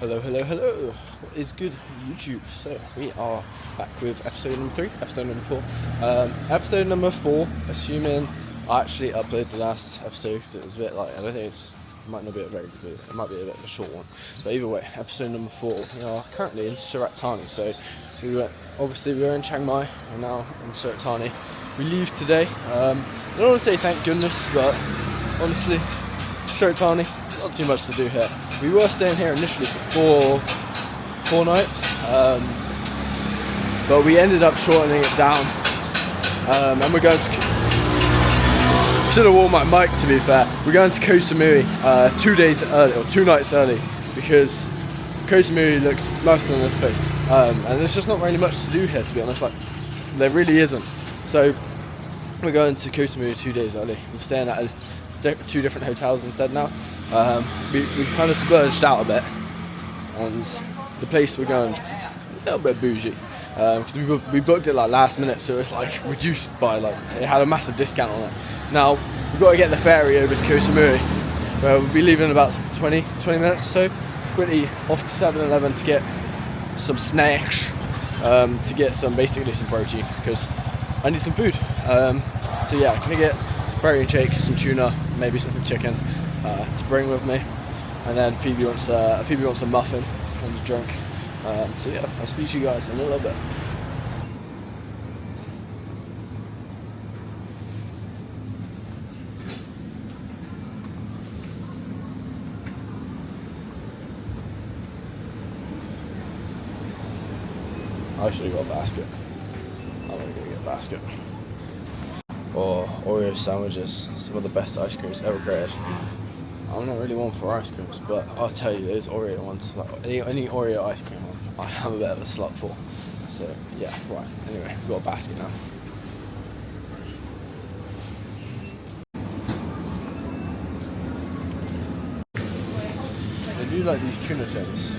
Hello, hello, hello. What is good, YouTube? So we are back with episode number 3, episode number 4. Episode number 4, assuming I actually uploaded the last episode because it was a bit like, I don't think it might not be a very good, it might be a bit of a short one. But either way, episode number 4, we are currently in Surat Thani. So we were in Chiang Mai, we're now in Surat Thani. We leave today. I don't want to say thank goodness, but honestly, Surat Thani, not too much to do here. We were staying here initially for four nights, but we ended up shortening it down, and we're going to, should have worn my mic to be fair, we're going to Koh Samui 2 days early, or 2 nights early, because Koh Samui looks nicer than this place, and there's just not really much to do here, to be honest, like, there really isn't. So we're going to Koh Samui 2 days early. We're staying at 2 different hotels instead now. We kind of splurged out a bit, and the place we're going a little bit bougie, because we booked it like last minute, so it's like reduced by like, it had a massive discount on it. Now we've got to get the ferry over to Koh Samui, where we'll be leaving in about 20 minutes or so. Quickly off to 7-Eleven to get some snacks, to get basically some protein, because I need some food. So yeah, gonna get protein shakes, some tuna, maybe some chicken to bring with me, and then Phoebe wants a muffin and a drink. So yeah, I'll speak to you guys in a little bit. I should have got a basket. I'm gonna go get a basket. Or Oreo sandwiches, some of the best ice creams ever created. I'm not really one for ice creams, but I'll tell you, those Oreo ones, like any Oreo ice cream I am a bit of a slut for. So yeah, right. Anyway, we've got a basket now. They do like these tuna tins.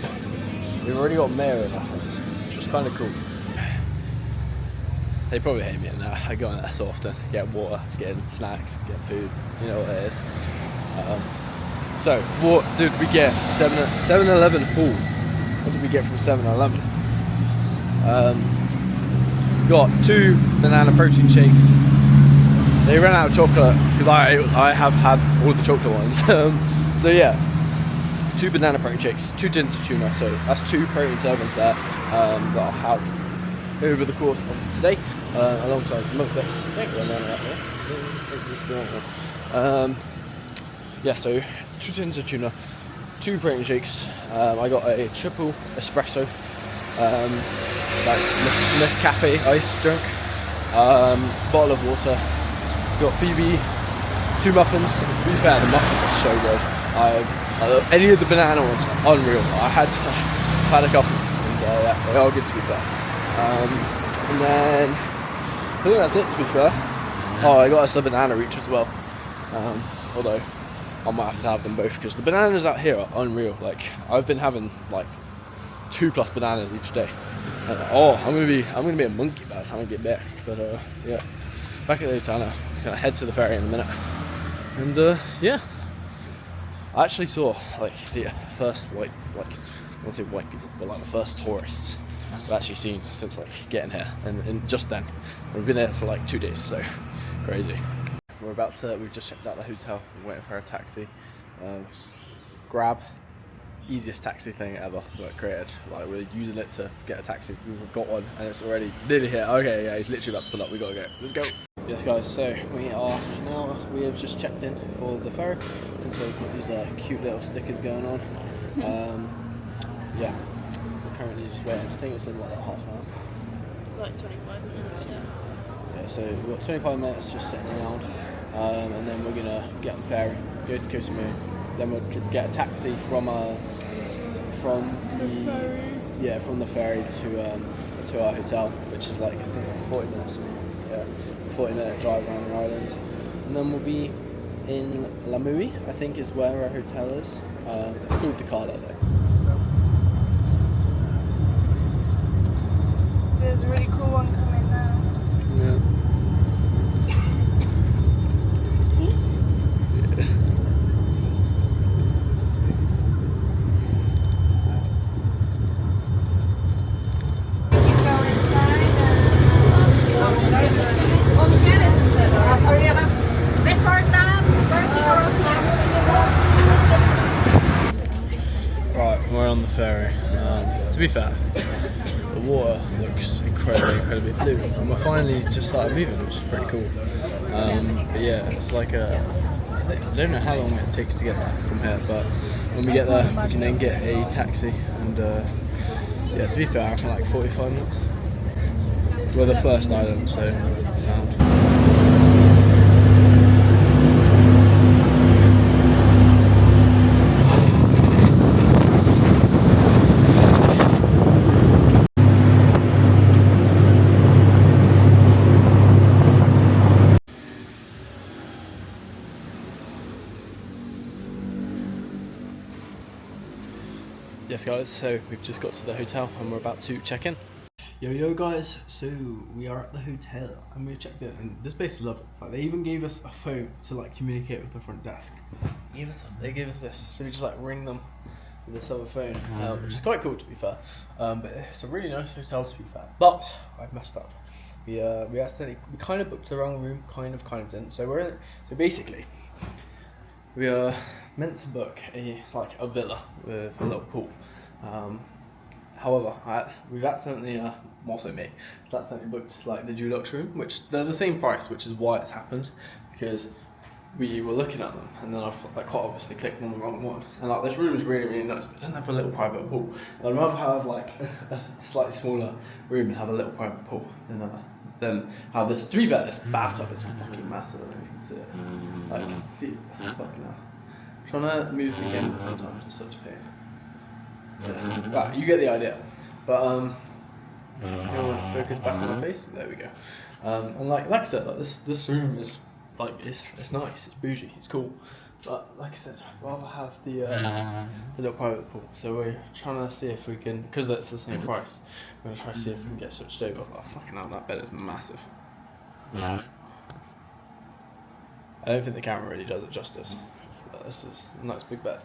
We've already got mayo in, I think, which is kind of cool. They probably hate me now. I go in there so often, get water, get snacks, get food, you know what it is. So, what did we get? 7-Eleven haul. What did we get from 7-Eleven? Got 2 banana protein shakes. They ran out of chocolate because I have had all the chocolate ones. So yeah, 2 banana protein shakes, 2 tins of tuna. So that's 2 protein servings there that I'll have over the course of today, alongside some other bits. Yeah, so 2 tins of tuna, 2 protein shakes. I got a triple espresso, like Nescafe iced drink, bottle of water. Got Phoebe 2 muffins. To be fair, the muffins are so good. Any of the banana ones are unreal. I had a couple, and yeah, they are good to be fair. And then I think that's it, to be fair. Oh, I got us a banana each as well. Although I might have to have them both, because the bananas out here are unreal. Like, I've been having like 2+ bananas each day. And, I'm gonna be a monkey by the time I get back. But yeah, back at the hotel now. Gonna head to the ferry in a minute. And yeah, I actually saw like the first white, like, I won't say white people, but like the first tourists I've actually seen since like getting here, and just then. We've been there for like 2 days, so crazy. We've just checked out the hotel, we're waiting for a taxi. Grab, easiest taxi thing ever created. Like, we're using it to get a taxi, we've got one, and it's already nearly here. Okay, yeah, he's literally about to pull up, we gotta go, let's go. Yes guys, so we have just checked in for the ferry, and so we've got these cute little stickers going on. Yeah, we're currently just waiting. I think it's in like half an hour. Like 25 minutes, yeah. Yeah, so we've got 25 minutes just sitting around, and then we're gonna get on the ferry, go to Koh Samui, then we'll get a taxi from the ferry to our hotel, which is like, I think, 40 minutes. Yeah, 40-minute drive around the island, and then we'll be in Lamui, I think is where our hotel is. It's called the Carla though. There's a really cool one coming now. Yeah. See? Yeah. ferry. To be fair, the water looks incredibly blue, and we're finally just started moving, which is pretty cool. But yeah, it's like I don't know how long it takes to get there from here, but when we get there, we can then get a taxi, and yeah, to be fair, I reckon like 45 minutes. We're the first island, so sound. Yes guys, so we've just got to the hotel and we're about to check in. Yo guys, so we are at the hotel and we checked in, and this place is lovely. Like, they even gave us a phone to like communicate with the front desk. They gave us this, so we just like ring them with this other phone, which is quite cool to be fair. But it's a really nice hotel to be fair. But I've messed up. We kind of booked the wrong room, kind of didn't. So basically we are meant to book a villa with a little pool. However, we've accidentally, also me, accidentally booked like the deluxe room, which they're the same price, which is why it's happened, because we were looking at them and then I've like quite obviously clicked on the wrong one. And like this room is really nice, but it doesn't have a little private pool. I'd rather have like a slightly smaller room and have a little private pool than have this. To be fair, this bathtub is fucking massive. I don't know if you can see it. Like, fucking hell. Trying to move again sometimes is such a pain. Yeah. Right, you get the idea. But you want to focus back on my face? There we go. And like I said, like this room is like it's nice, it's bougie, it's cool. But like I said, I'd rather have the little private pool. So we're trying to see if we can, because that's the same price. We're gonna try to see if we can get switched over. Oh fucking hell, that bed is massive. I don't think the camera really does it justice. This is a nice big bed.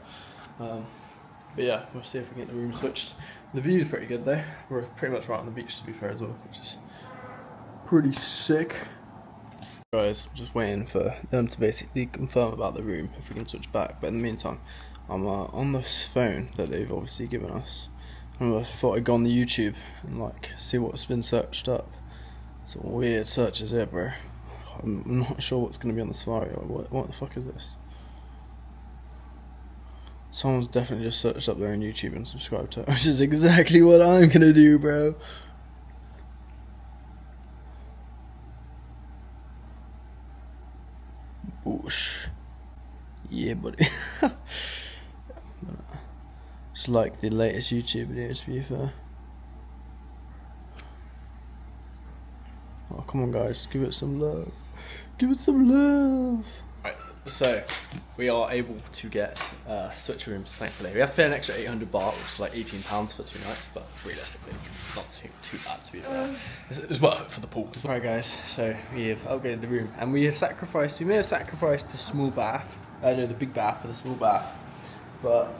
But yeah, we'll see if we can get the room switched. The view is pretty good though. We're pretty much right on the beach to be fair as well, which is pretty sick. Guys, just waiting for them to basically confirm about the room, if we can switch back. But in the meantime, I'm on this phone that they've obviously given us. I thought I'd go on the YouTube and like see what's been searched up. Some weird searches here, bro. I'm not sure what's going to be on the Safari. What the fuck is this? Someone's definitely just searched up there on YouTube and subscribed to it, which is exactly what I'm gonna do, bro. Whoosh. Yeah, buddy. It's like the latest YouTube videos, to be fair. Oh, come on, guys. Give it some love. Give it some love. Right, so we are able to get switch rooms, thankfully. We have to pay an extra 800 baht, which is like £18 for 2 nights, but realistically, not too bad to be fair. It's worth it for the pool. Alright guys, so we have upgraded the room, and we may have sacrificed the small bath, no, the big bath for the small bath, but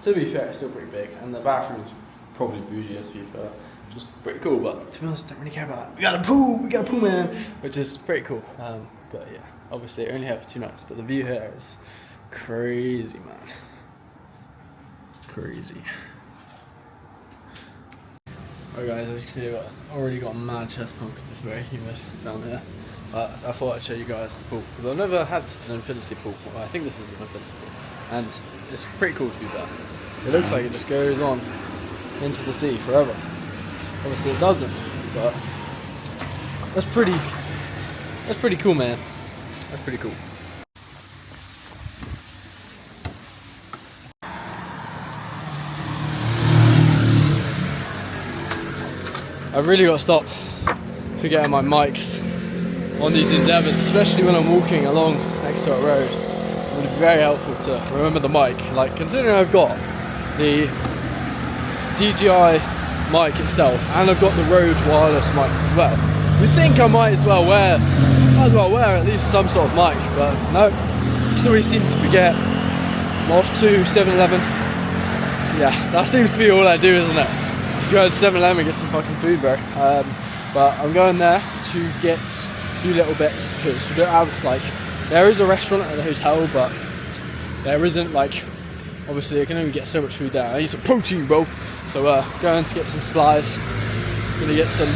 to be fair, it's still pretty big, and the bathroom is probably bougie, to be fair. Just pretty cool, but to be honest, I don't really care about that. We got a pool, man, which is pretty cool. But yeah, obviously only here for 2 nights, but the view here is crazy, man. Crazy. Alright guys, as you can see, I've already got mad chest pumps this very humid down here. But I thought I'd show you guys the pool, because I've never had an infinity pool. Well, I think this is an infinity pool, and it's pretty cool to be fair. It looks like it just goes on into the sea forever. Obviously it doesn't, but that's pretty cool, man. That's pretty cool. I've really got to stop forgetting my mics on these endeavours, especially when I'm walking along next to a road. It would be very helpful to remember the mic. Like, considering I've got the DJI mic itself and I've got the Rode wireless mics as well, you'd think I might as well wear at least some sort of mic, but no, just always seem to forget. I'm off to 7-Eleven. Yeah, that seems to be all I do, isn't it? Just go to 7-Eleven and get some fucking food, bro. But I'm going there to get a few little bits, because we don't have, like, there is a restaurant at the hotel, but there isn't like obviously I can only get so much food there. I need some protein, bro. So going to get some supplies. Gonna get some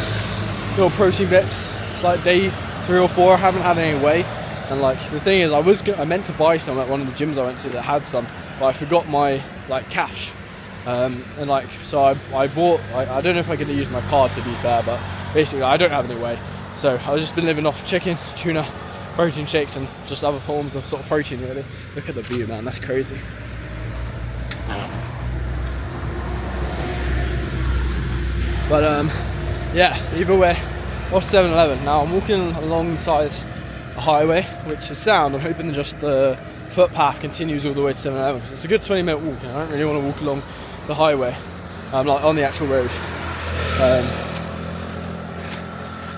little protein bits. It's like day 3 or 4. I haven't had any whey, and like the thing is, I meant to buy some at one of the gyms I went to that had some, but I forgot my like cash. And like, so I bought, I don't know if I could use my card to be fair, but basically I don't have any whey. So I've just been living off chicken, tuna, protein shakes, and just other forms of sort of protein really. Look at the view, man, that's crazy. But yeah, either way, off 7-Eleven. Now I'm walking alongside a highway, which is sound. I'm hoping that just the footpath continues all the way to 7-Eleven, because it's a good 20-minute walk, and I don't really want to walk along the highway, like on the actual road,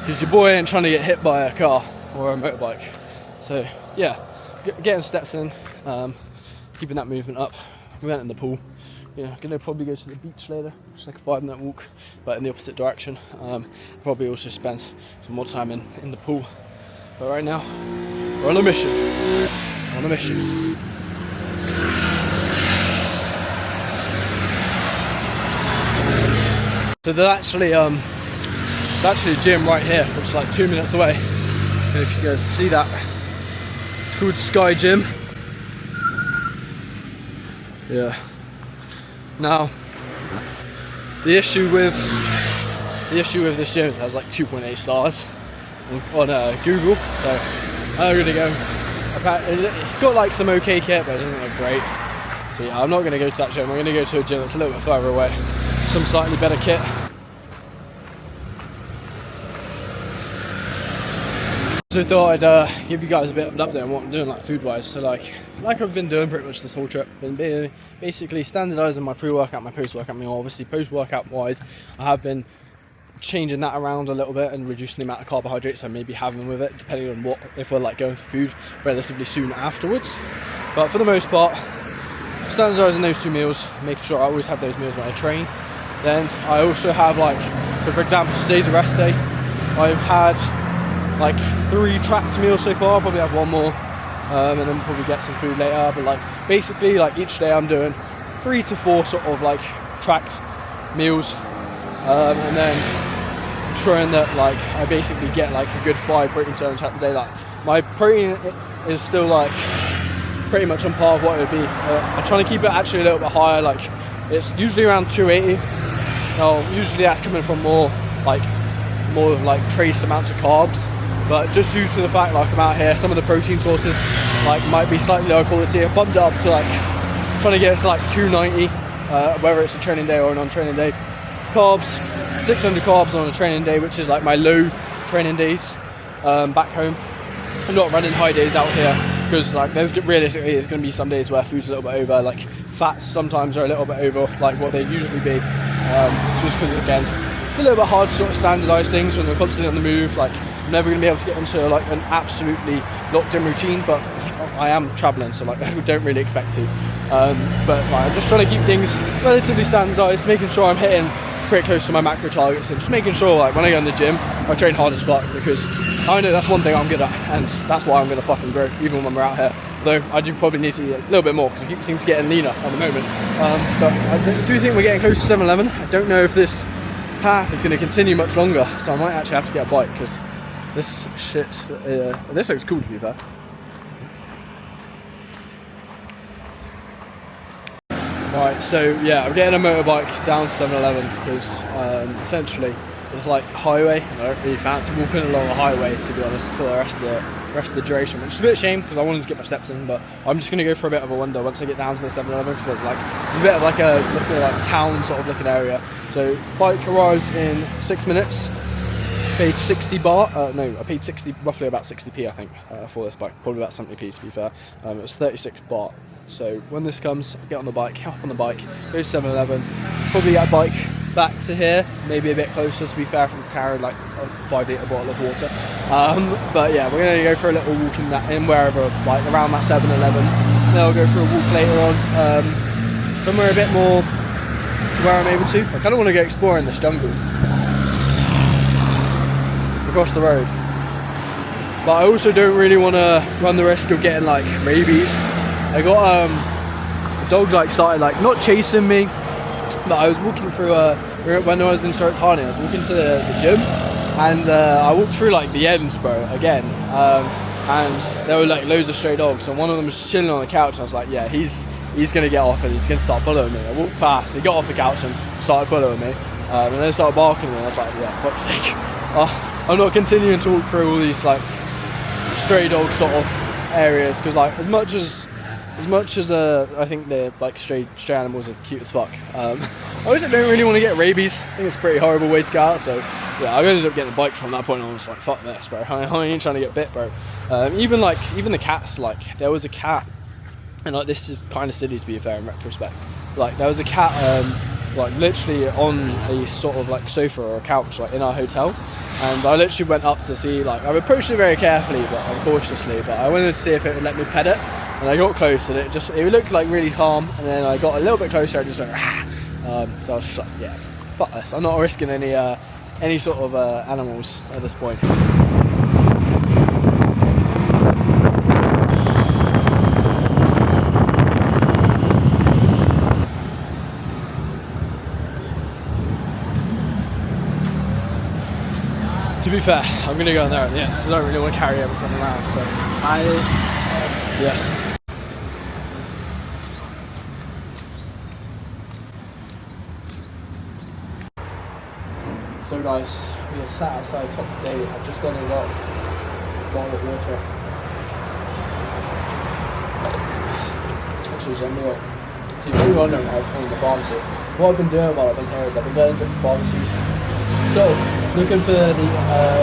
because your boy ain't trying to get hit by a car or a motorbike. So yeah, getting steps in, keeping that movement up. We went in the pool. Yeah, gonna probably go to the beach later, just like a 5-minute walk, but in the opposite direction. Probably also spend some more time in the pool. But right now, we're on a mission. On a mission. So there's actually a gym right here, which is like 2 minutes away. And if you guys see that, it's called Sky Gym. Yeah. Now, the issue with this gym is it has like 2.8 stars on Google. So I'm gonna go. It's got like some okay kit, but it doesn't look great. So yeah, I'm not gonna go to that gym. I'm gonna go to a gym that's a little bit further away, some slightly better kit. So I thought I'd give you guys a bit of an update on what I'm doing, like food wise. So like I've been doing pretty much this whole trip, been basically standardising my pre-workout, my post-workout meal. Obviously post-workout wise, I have been changing that around a little bit and reducing the amount of carbohydrates I may be having with it, depending on what, if we're like going for food relatively soon afterwards. But for the most part, standardising those 2 meals, making sure I always have those meals when I train. Then I also have like, so for example, today's a rest day. I've had like 3 tracked meals so far. I'll probably have 1 more, and then probably get some food later. But like basically, like each day I'm doing 3 to 4 sort of like tracked meals, and then ensuring that like I basically get like a good 5 protein servings throughout the day. Like my protein is still like pretty much on par with what it would be. I'm trying to keep it actually a little bit higher. Like it's usually around 280. Now usually that's coming from more like trace amounts of carbs. But just due to the fact like I'm out here, some of the protein sources like might be slightly lower quality. I bumped it up to like trying to get to like 290, whether it's a training day or a non-training day. Carbs, 600 carbs on a training day, which is like my low training days back home. I'm not running high days out here because like realistically there's going to be some days where food's a little bit over. Like fats sometimes are a little bit over like what they usually be, just because again it's a little bit hard to sort of standardise things when we're constantly on the move. Like I'm never going to be able to get into like an absolutely locked in routine, but I am travelling, so like I don't really expect to. But like, I'm just trying to keep things relatively standardised, making sure I'm hitting pretty close to my macro targets, and just making sure like when I go in the gym I train hard as fuck, because I know that's one thing I'm good at, and that's why I'm going to fucking grow even when we're out here. Although I do probably need to eat a little bit more because I seem to get leaner at the moment. But I do think we're getting close to 7-Eleven. I don't know if this path is going to continue much longer, so I might actually have to get a bike, because this shit, this looks cool to be fair. Right, so yeah, I'm getting a motorbike down to 7-Eleven because essentially it's like highway, and I don't really fancy walking along a highway, to be honest, for the rest of the duration, which is a bit of a shame because I wanted to get my steps in. But I'm just going to go for a bit of a wander once I get down to the 7-Eleven, because there's a bit of like a town sort of looking area. So bike arrives in 6 minutes. Paid 60 baht, no, I paid 60, roughly about 60p I think, for this bike, probably about 70p to be fair. It was 36 baht. So when this comes, I get on the bike, hop on the bike, go to 7-Eleven, probably get a bike back to here, maybe a bit closer to be fair, if we carry like a 5 litre bottle of water. But yeah, we're going to go for a little walk in wherever, like around that 7-Eleven. Then I'll go for a walk later on, somewhere a bit more where I'm able to. I kind of want to go exploring this jungle across the road, but I also don't really want to run the risk of getting like rabies. I got the dog like started like not chasing me, but I was walking through when I was in Thailand, I was walking to the gym, and I walked through like the ends, bro, again, and there were like loads of stray dogs, and one of them was chilling on the couch, and I was like, yeah, he's gonna get off and he's gonna start following me. I walked past, he got off the couch and started following me, and then started barking at me, and I was like, yeah, fuck's sake. I'm not continuing to walk through all these like stray dog sort of areas, because like as much as I think they're like stray animals are cute as fuck, I also don't really want to get rabies. I think it's a pretty horrible way to go out, so yeah, I ended up getting a bike from that point on. I was like, fuck this, bro, I ain't trying to get bit, bro. Even the cats, like there was a cat, and like this is kind of silly to be fair in retrospect, like there was a cat like literally on a sort of like sofa or a couch like in our hotel, and I literally went up to see, like I approached it very carefully but cautiously, but I wanted to see if it would let me pet it, and I got close and it looked like really calm, and then I got a little bit closer and just went rah. So I was just like, yeah, fuck this, I'm not risking any sort of animals at this point. To be fair, I'm going to go in there at the end because I don't really want to carry everything around, so yeah. So guys, we are sat outside Top Stadium. I've just gone and got a bottle of water. Which is unreal. So you're probably wondering why I was in the pharmacy. What I've been doing while I've been here is I've been going to different pharmacies. So, looking for the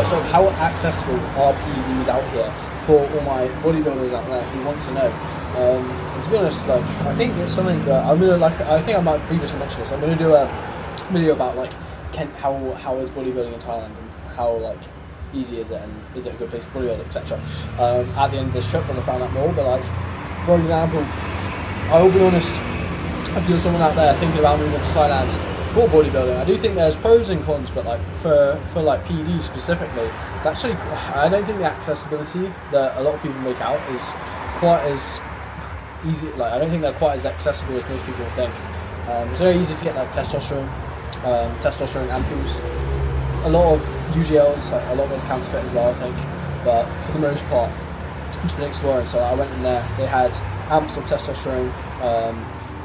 sort of how accessible are PEDs out here for all my bodybuilders out there who want to know. And to be honest, like I think it's something that I'm gonna like. I think I might previously mention this. I'm gonna do a video about like how is bodybuilding in Thailand and how like easy is it and is it a good place to bodybuild, etc. At the end of this trip when I find out more. But like for example, I will be honest. If you're someone out there thinking about moving to Thailand for bodybuilding, I do think there's pros and cons, but like for like PEDs specifically, it's actually, I don't think the accessibility that a lot of people make out is quite as easy. Like I don't think they're quite as accessible as most people would think. It's very easy to get like testosterone ampoules. A lot of UGLs, like a lot of it's counterfeit as well, I think. But for the most part, I've just been exploring. So I went in there. They had amps of testosterone,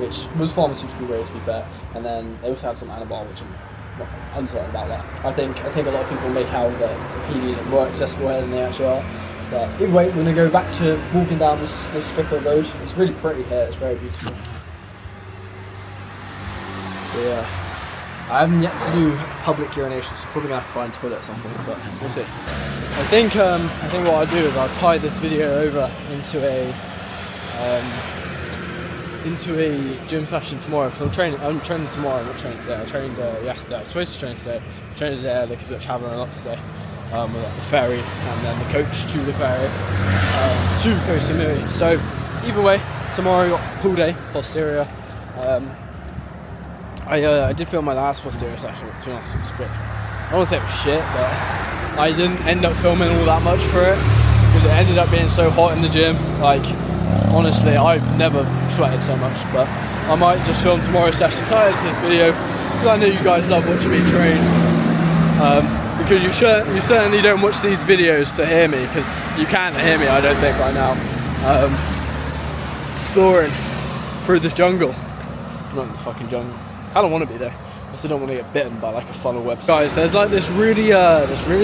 which was pharmaceutical grade to be fair, and then they also had some anabol, which I'm not uncertain about that. I think a lot of people make out that PEDs are more accessible here than they actually are. But either way, we're gonna go back to walking down this strip of road. It's really pretty here. It's very beautiful. So yeah, I haven't yet to do public urination, so probably gonna have to find a toilet at some point, but we'll see. I think what I'll do is I'll tie this video over into a gym session tomorrow, because I'm training tomorrow, I'm not training today. I trained yesterday. I was supposed to train today. I trained today because I'm travelling a lot today. With like, the ferry and then the coach to the ferry to Koh Samui. So either way, tomorrow got a full day, Posterior. I did film my last Posterior session, to be honest, it was a bit, I don't want to say it was shit, but I didn't end up filming all that much for it because it ended up being so hot in the gym. Like honestly, I've never sweated so much, but I might just film tomorrow's session tied to this video because I know you guys love watching me train. Because you certainly don't watch these videos to hear me, because you can't hear me, I don't think, right now. Exploring through this jungle. I'm not in the fucking jungle. I don't want to be there. I still don't want to get bitten by like a funnel web. Guys, there's like this really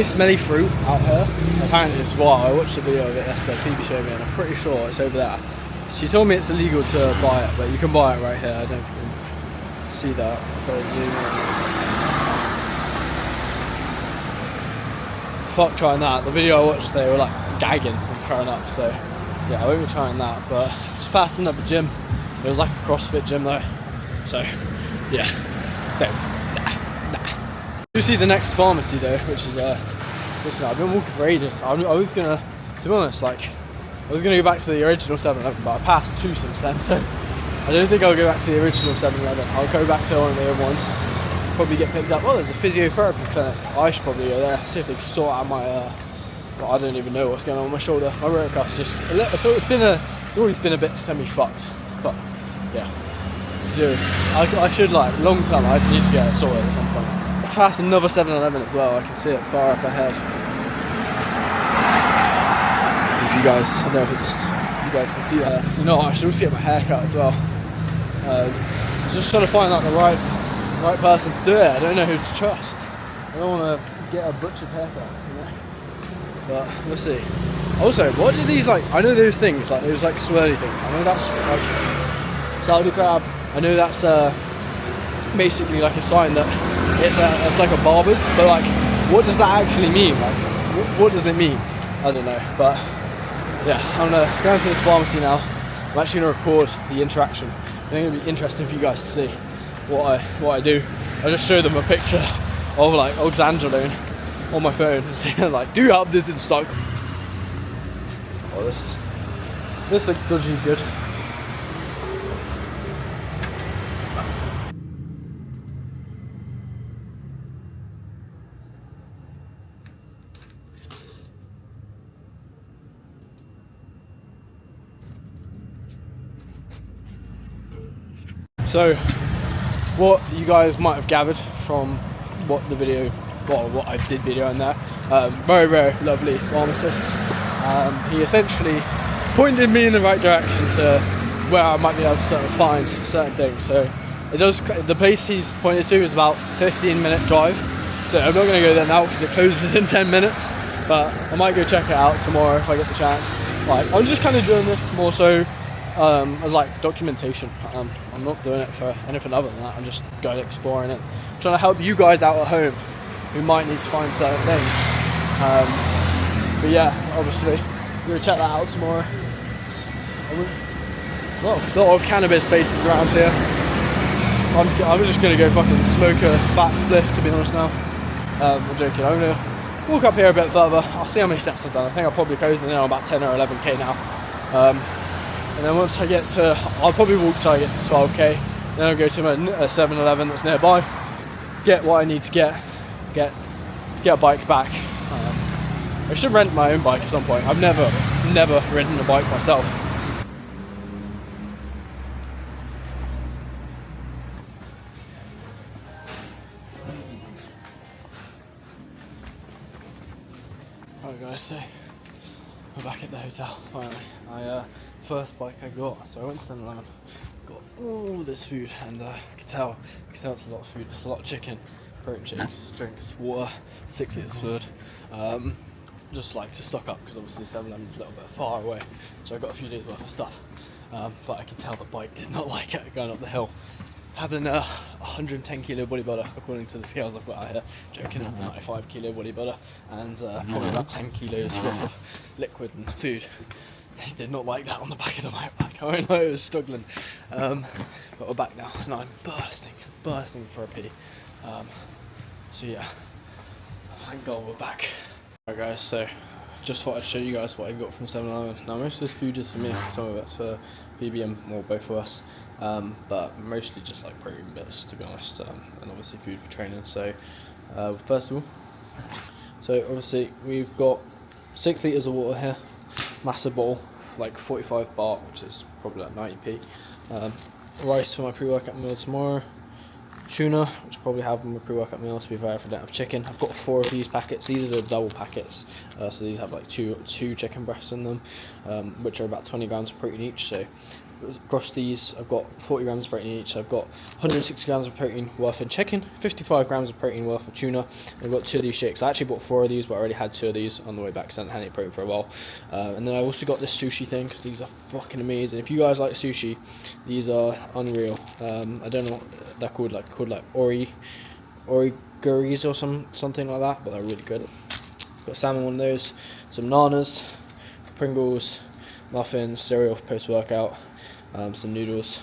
smelly fruit out here. Apparently it's wild. I watched a video of it yesterday. Phoebe showed me, and I'm pretty sure it's over there. She told me it's illegal to buy it, but you can buy it right here. I don't know if you can see that. Fuck trying that. The video I watched, they were like gagging and throwing up. So yeah, I won't be trying that. But just passed another gym. It was like a CrossFit gym though. So yeah, nah. You see the next pharmacy though, which is listen, I've been walking for ages. I was gonna, to be honest, like I was gonna go back to the original 7-Eleven, but I passed 2 since then. So I don't think I'll go back to the original 7-Eleven. I'll go back to one of the other ones. Probably get picked up. Oh, there's a physiotherapy clinic. I should probably go there, see if they can sort out my well, I don't even know what's going on with my shoulder. My rotator cuff's just it's always been a bit semi-fucked, but yeah, do. I should like long term. I need to get it sorted at some point. It's past another 7-Eleven as well. I can see it far up ahead. If you guys, I don't know if it's you guys can see that. You know, I should also get my hair cut as well. Just trying to find like the right person to do it. I don't know who to trust. I don't want to get a butchered haircut, you know. But we'll see. Also, what do these like? I know those things, like those like swirly things. I know that's like Saudi crab. I know that's basically like a sign that it's like a barber's. But like, what does that actually mean? Like, what does it mean? I don't know. But yeah, I'm going to this pharmacy now. I'm actually going to record the interaction. I think it'll be interesting for you guys to see what I do. I just show them a picture of like oxandrolone on my phone and say like, do you have this in stock? Oh, this looks dodgy good. So, what you guys might have gathered from what the video, well, what I did video on there, very, very lovely pharmacist. He essentially pointed me in the right direction to where I might be able to sort of find certain things. So, the place he's pointed to is about a 15-minute drive. So I'm not going to go there now because it closes in 10 minutes. But I might go check it out tomorrow if I get the chance. Like, I'm just kind of doing this more so as like documentation. I'm not doing it for anything other than that. I'm just going exploring it, trying to help you guys out at home who might need to find certain things. But yeah, obviously I'm gonna check that out tomorrow. Well, a lot of cannabis spaces around here. I'm just gonna go fucking smoke a fat spliff, to be honest now. I'm joking. I'm gonna walk up here a bit further. I'll see how many steps I've done. I think I'll probably close in on about 10 or 11k now. And then once I get to, I'll probably walk till I get to 12k. Then I'll go to a 7-Eleven that's nearby, get what I need to get a bike back. I should rent my own bike at some point. I've never ridden a bike myself. Alright guys, so we're back at the hotel finally. First bike I got, so I went to 7-Eleven, got all this food, and I could tell it's a lot of food. It's a lot of chicken, protein shakes, drinks, water, 6 litres of fluid. Just like to stock up because obviously 7-Eleven's a little bit far away, so I got a few days worth of stuff. But I could tell the bike did not like it going up the hill. Having a 110 kilo bodybuilder, according to the scales I've got out here, joking, a 95 kilo bodybuilder, and probably about 10 kilos worth of liquid and food. He did not like that on the back of the motorbike. I know it was struggling. But we're back now, and I'm bursting for a pee. So yeah, thank God we're back. Alright guys, so just thought I'd show you guys what I got from 7-Eleven. Now most of this food is for me, some of it's for Phoebe and both of us. But mostly just like protein bits, to be honest, and obviously food for training. So first of all, so obviously we've got 6 litres of water here, massive bowl, like 45 baht, which is probably like 90p. Rice for my pre-workout meal tomorrow. Tuna, which I'll probably have in my pre-workout meal, to be fair, if I don't have chicken. I've got 4 of these packets. These are the double packets, so these have like two chicken breasts in them, which are about 20 grams of protein each. So across these, I've got 40 grams of protein each. I've got 160 grams of protein worth of chicken, 55 grams of protein worth of tuna. I've got 2 of these shakes. I actually bought 4 of these, but I already had 2 of these on the way back because I hadn't had any protein for a while. And then I also got this sushi thing because these are fucking amazing. If you guys like sushi, these are unreal. I don't know what they're called like origaris or something like that, but they're really good. Got salmon, one of those, some nanas, Pringles, muffins, cereal for post-workout. Some noodles,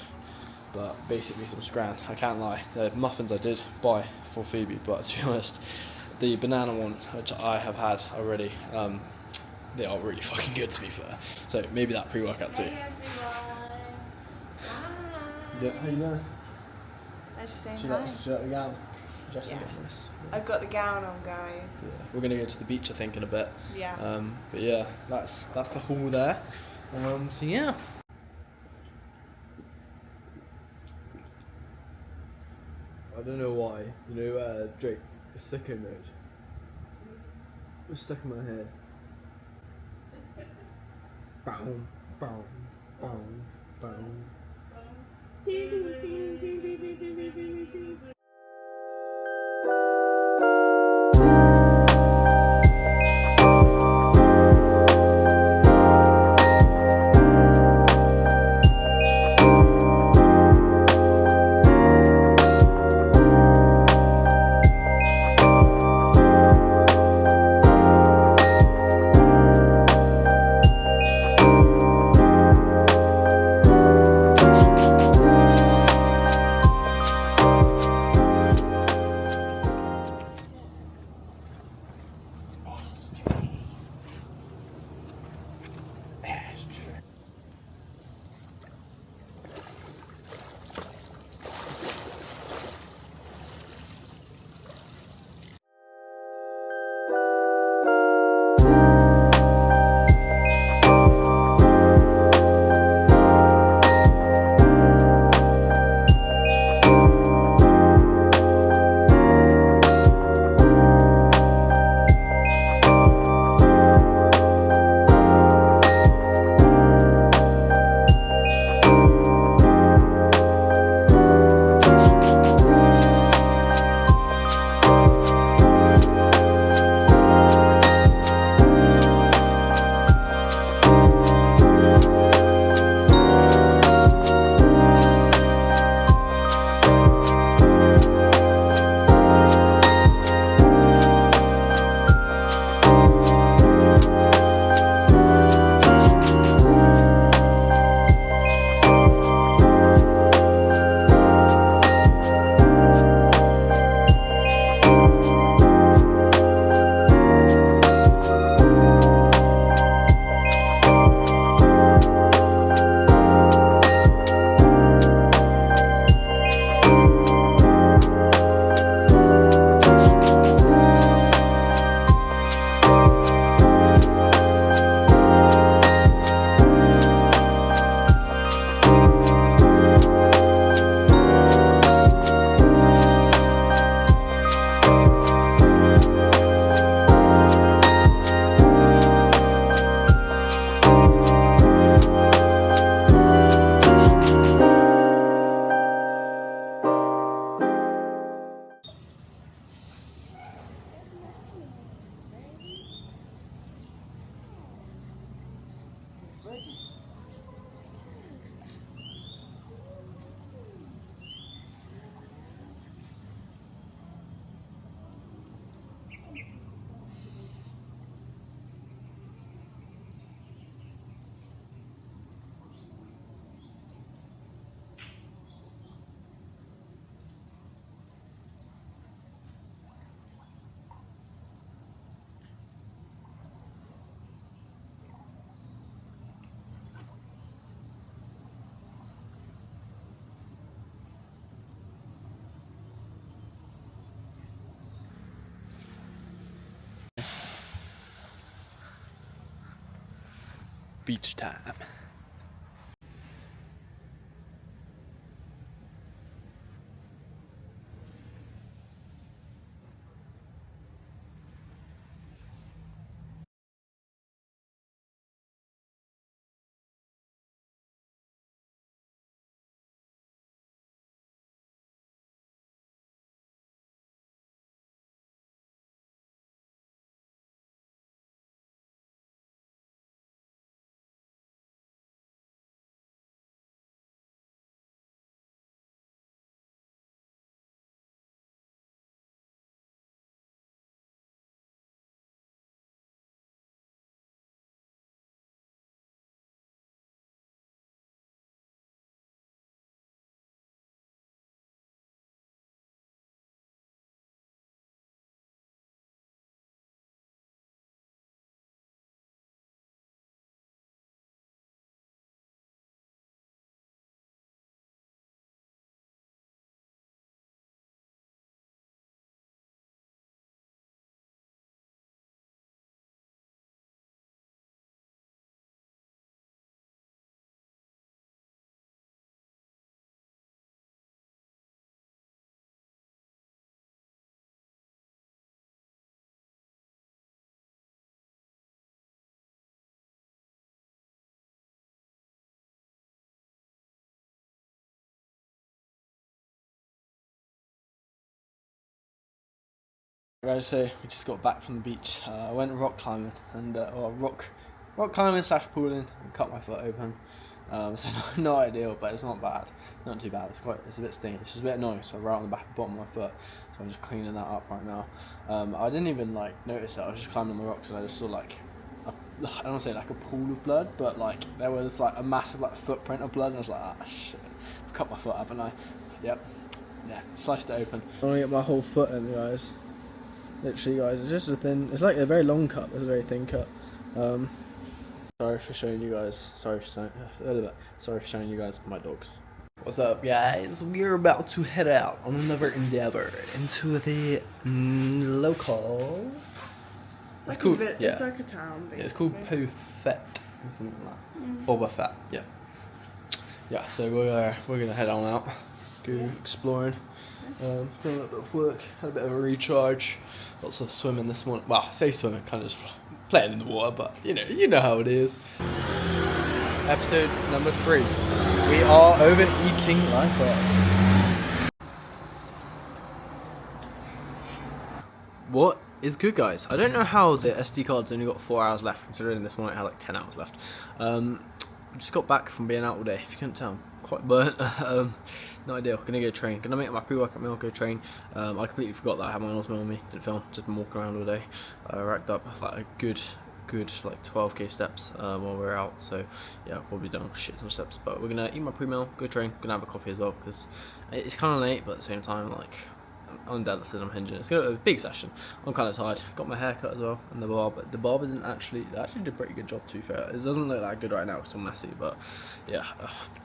but basically some scran. I can't lie, the muffins I did buy for Phoebe, but to be honest, the banana one, which I have had already, they are really fucking good, to be fair. So maybe that pre-workout too. Hey everyone. Hi. Yeah, how you doing? I just saying Should hi. I the gown? Dressing Yeah. like this. I've got the gown on, guys. Yeah. We're gonna go to the beach, I think, in a bit. Yeah. But yeah, that's the haul there. So yeah. I don't know why. You know, Drake, sicko mode. It's stuck in my head. Boom, boom, boom, boom. Beach time. Guys, so we just got back from the beach. I went rock climbing and rock climbing / pooling and cut my foot open. So not ideal, but it's not bad, not too bad. It's a bit stingy. It's just a bit annoying. So right on the back bottom of my foot. So I'm just cleaning that up right now. I didn't even like notice it. I was just climbing the rocks and I just saw like I don't want to say like a pool of blood, but like there was like a massive like footprint of blood, and I was like, ah shit, I've cut my foot up, and yeah, sliced it open. I'm gonna get my whole foot in, guys. Literally, guys, it's just a thin. It's like a very long cut. It's a very thin cut. Sorry for showing you guys. Sorry for showing you guys my dogs. What's up, guys? We're about to head out on another endeavor into the local. It's like cool. a bit, Yeah. It's like a town, basically. Yeah, it's called Posterior, something like that. Boba Fett. Yeah. Yeah. So we're gonna head on out, go exploring. Done a little bit of work, had a bit of a recharge, lots of swimming this morning. Well, I say swimming, kind of just playing in the water, but you know how it is. Episode number 3. We are overeating life up. What is good, guys? I don't know how the SD card's only got 4 hours left, considering this one it had like 10 hours left. Just got back from being out all day. If you couldn't tell, I'm quite burnt. No idea. Gonna go train. Gonna make my pre-workout meal. Go train. I completely forgot that I had my meal on me. Didn't film. Just been walking around all day. Racked up like a good like 12k steps while we were out. So yeah, we'll be done shit ton of steps. But we're gonna eat my pre-meal. Go train. Gonna have a coffee as well because it's kind of late, but at the same time like. I'm deadlifting, I'm hinging. It's gonna be a big session. I'm kind of tired. Got my hair cut as well, and the barber. The barber didn't actually did a pretty good job. To be fair, it doesn't look that good right now because I'm messy. But yeah,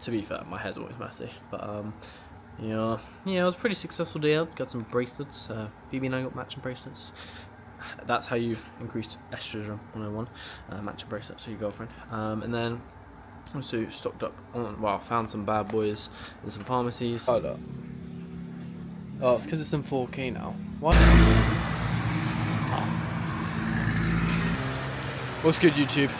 to be fair, my hair's always messy. But yeah, it was a pretty successful day out. Got some bracelets. Phoebe and I got matching bracelets. That's how you increase estrogen 101. Matching bracelets for your girlfriend. And then also stocked up on. Found some bad boys in some pharmacies. Hold up. Oh, it's because it's in 4K now. What? What's good, YouTube?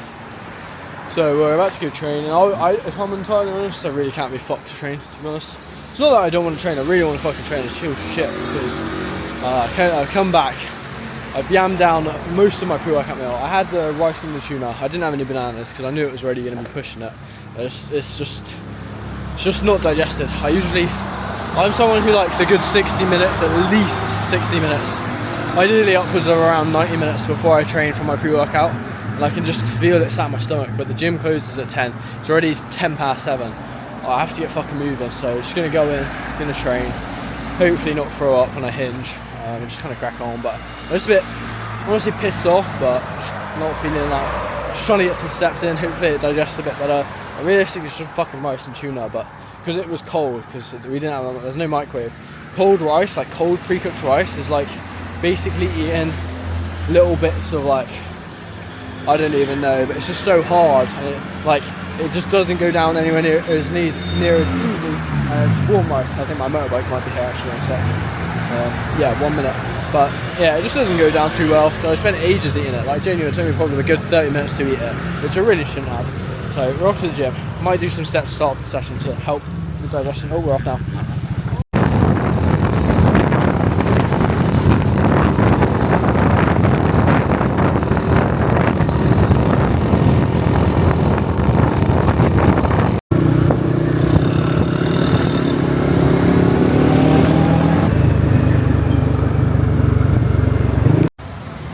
So we're about to go train, and if I'm entirely honest, I really can't be fucked to train, to be honest. It's not that I don't want to train, I really want to fucking train. I just feel shit because I've come back, I've yammed down most of my pre-workout meal. I had the rice and the tuna. I didn't have any bananas because I knew it was already going to be pushing it. It's just not digested. I'm someone who likes a good 60 minutes, at least 60 minutes. Ideally upwards of around 90 minutes before I train for my pre-workout. And I can just feel it sat in my stomach, but the gym closes at 10. It's already 7:10. I have to get fucking moving, so just gonna go in, gonna train. Hopefully not throw up when I hinge. I'm just kind of crack on, but I'm just a bit, honestly pissed off, but just not feeling like, just trying to get some steps in, hopefully it digests a bit better. Realistically it's just fucking rice and tuna, but because it was cold, because we didn't have, there's no microwave. Cold rice, like cold pre-cooked rice, is like basically eating little bits of like, I don't even know, but it's just so hard, and it just doesn't go down anywhere near as easy as warm rice. I think my motorbike might be here actually in a second. Yeah, 1 minute. But yeah, it just doesn't go down too well. So I spent ages eating it. Like genuinely, it took me probably a good 30 minutes to eat it, which I really shouldn't have. So we're off to the gym. Might do some steps to start the session to help the digestion. Oh, we're off now.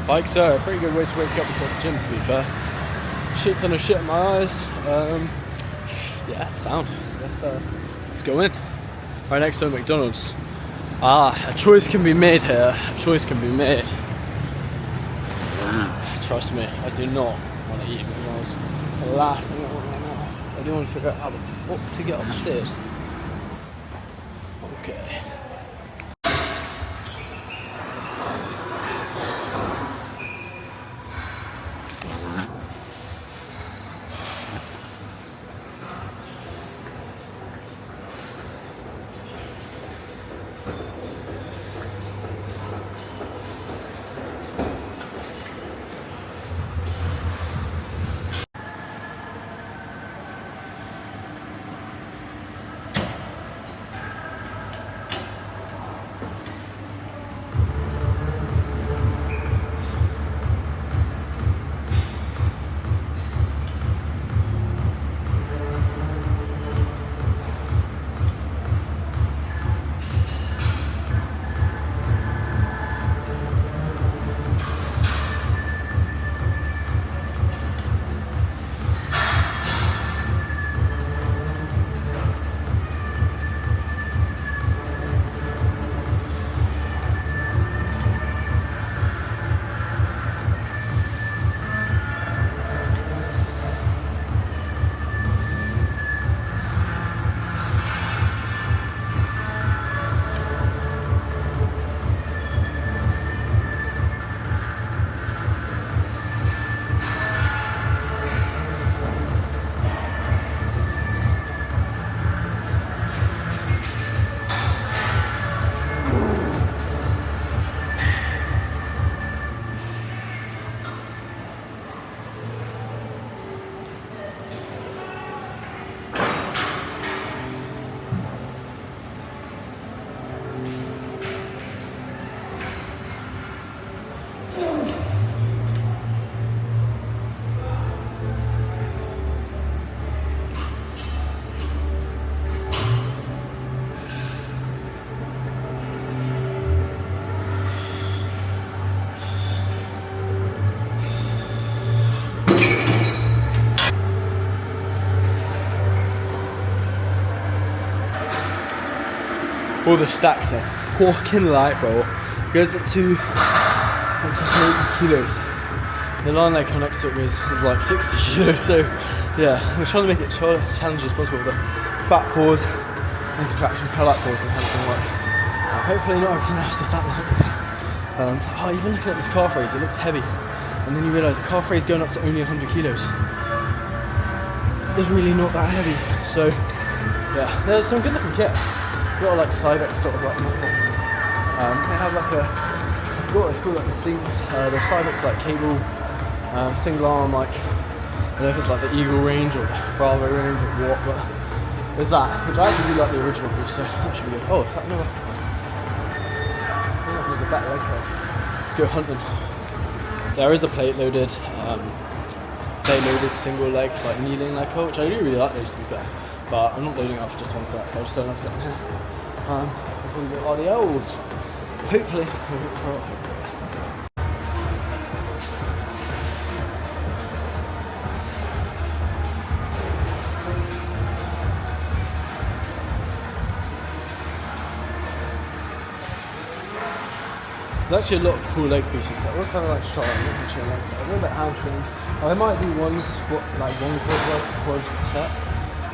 Bike's a pretty good way to wake up before the gym, to be fair. Shit ton of shit in my eyes. Yeah, sound. Let's go in. Right next to McDonald's. A choice can be made here. A choice can be made. Trust me, I do not want to eat McDonald's. The last thing I want right now. I do want to figure out how the fuck to get upstairs. Okay. all the stacks are fucking light, bro. Goes up to 80 kilos. The line leg next to it is like 60 kilos. So yeah, I'm trying to make it challenging as possible. The fat pause and contraction, lat pause and everything like. Hopefully not everything else is that light. Even looking at this calf raise, it looks heavy. And then you realise the calf raise going up to only 100 kilos. It's really not that heavy. So yeah, there's some good looking kit. Got like Cybex sort of like this. They have like a, I forgot what it's called, like the thing, the Cybex like cable, single arm, like, I don't know if it's like the Eagle range or the Bravo range or what, but there's that, which I actually do like the original piece, so that should be good. Oh, in fact, no, I back leg curl. Let's go hunting. There is a plate loaded single leg, like kneeling leg curl, which I do really like those to be fair. But I'm not loading it off just one set, so I just don't have to sit in here. I'll probably do RDLs. Hopefully. There's actually a lot of cool leg pieces that were kind of like short and legs, a little bit hamstrings. I might do ones, like one quad set.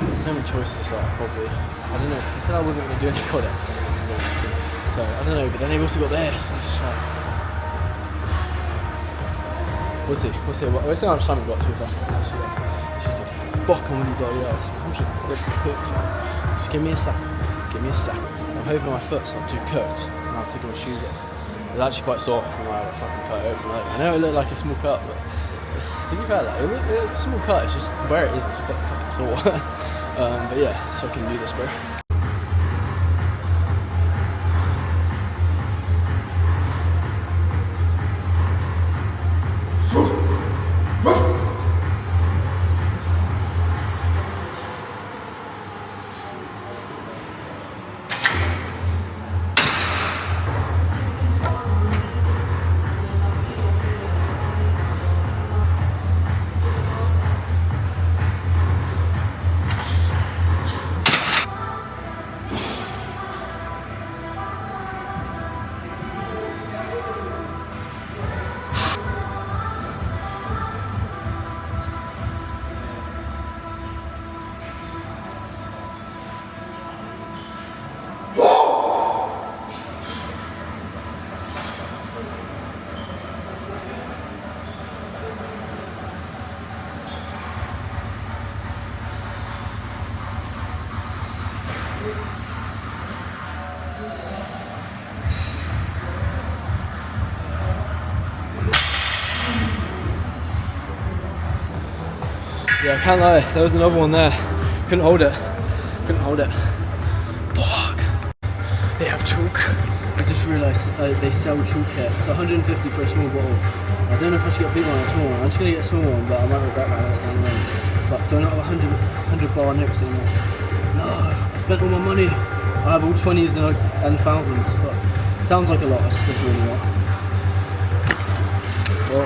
There's so many choices that probably, I don't know, I said I wasn't going to do any quad exercises, so I don't know, but then they've also got this, and it's just like, we'll see, we'll see how much time we've got to that. Actually, fuck on with these RDLs, I'm just cooked. Just give me a second. I'm hoping my foot's not too cooked, and I'll take my shoes off. It's actually quite soft when I fucking cut it open. I know it looked like a small cut, but to be fair, like, it's a small cut, it's just where it is, it's fucking sore. But yeah, so I can do this, bro. Yeah, I can't lie, there was another one there. Couldn't hold it. Fuck. They have chalk. I just realised they sell chalk here. It's 150 for a small bottle. I don't know if I should get a big one or a small one. I'm just going to get a small one, but I might regret that. Fuck, do I not have 100 bar nips anymore? No, I spent all my money. I have all 20s and thousands. But sounds like a lot, it's just really not. Well,